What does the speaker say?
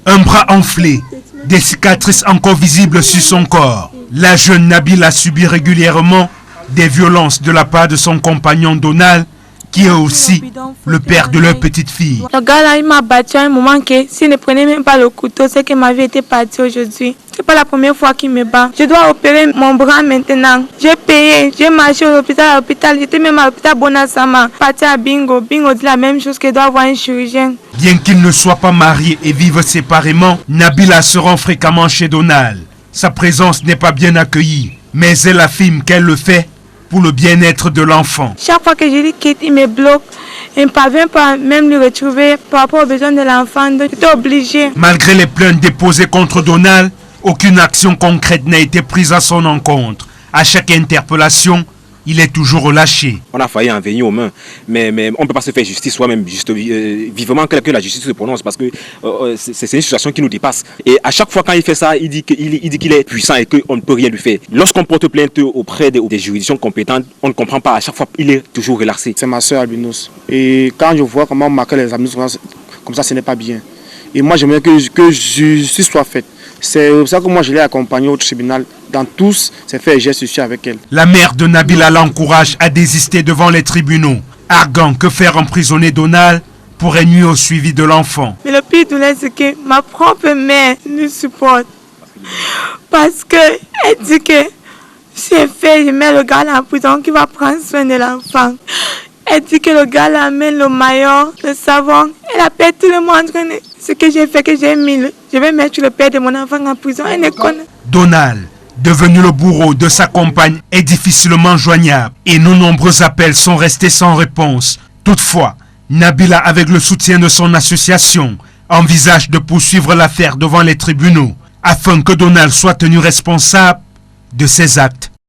Un bras enflé, des cicatrices encore visibles sur son corps. La jeune Nabila subit régulièrement des violences de la part de son compagnon Donald, qui est aussi le père de leur petite fille. Le gars là, il m'a battu à un moment que s'il ne prenait même pas le couteau, c'est que ma vie était partie aujourd'hui. C'est pas la première fois qu'il me bat. Je dois opérer mon bras maintenant. J'ai payé, j'ai marché à l'hôpital. J'étais même à l'hôpital Bonasama. Parti à Bingo. Bingo dit la même chose que doit avoir un chirurgien. Bien qu'ils ne soient pas mariés et vivent séparément, Nabila se rend fréquemment chez Donald. Sa présence n'est pas bien accueillie, mais elle affirme qu'elle le fait pour le bien-être de l'enfant. Chaque fois que je lui quitte, il me bloque. Il ne parvient pas même lui retrouver par rapport aux besoins de l'enfant. Donc j'étais obligée. Malgré les plaintes déposées contre Donald, aucune action concrète n'a été prise à son encontre. À chaque interpellation, il est toujours relâché. On a failli en venir aux mains, mais on ne peut pas se faire justice soi-même, vivement que la justice se prononce, parce que c'est une situation qui nous dépasse. Et à chaque fois quand il fait ça, il dit qu'il est puissant et qu'on ne peut rien lui faire. Lorsqu'on porte plainte auprès des juridictions compétentes, on ne comprend pas. À chaque fois, il est toujours relaxé. C'est ma soeur albinos. Et quand je vois comment on marque les albinos comme ça, ce n'est pas bien. Et moi, j'aimerais que justice soit faite. C'est pour ça que moi je l'ai accompagnée au tribunal dans tous ces faits et gestes ici avec elle. La mère de Nabila l'encourage à désister devant les tribunaux, arguant que faire emprisonner Donald pourrait nuire au suivi de l'enfant. Mais le pire douleur, c'est que ma propre mère nous supporte. Parce qu'elle dit que si elle fait, je mets le gars en prison qui va prendre soin de l'enfant. Elle dit que le gars là met le maillot, le savon. Elle appelle tout le monde. Ce que j'ai fait, que j'ai mis, je vais mettre le père de mon enfant en prison. Elle ne connaît. Donald, devenu le bourreau de sa compagne, est difficilement joignable et nos nombreux appels sont restés sans réponse. Toutefois, Nabila, avec le soutien de son association, envisage de poursuivre l'affaire devant les tribunaux afin que Donald soit tenu responsable de ses actes.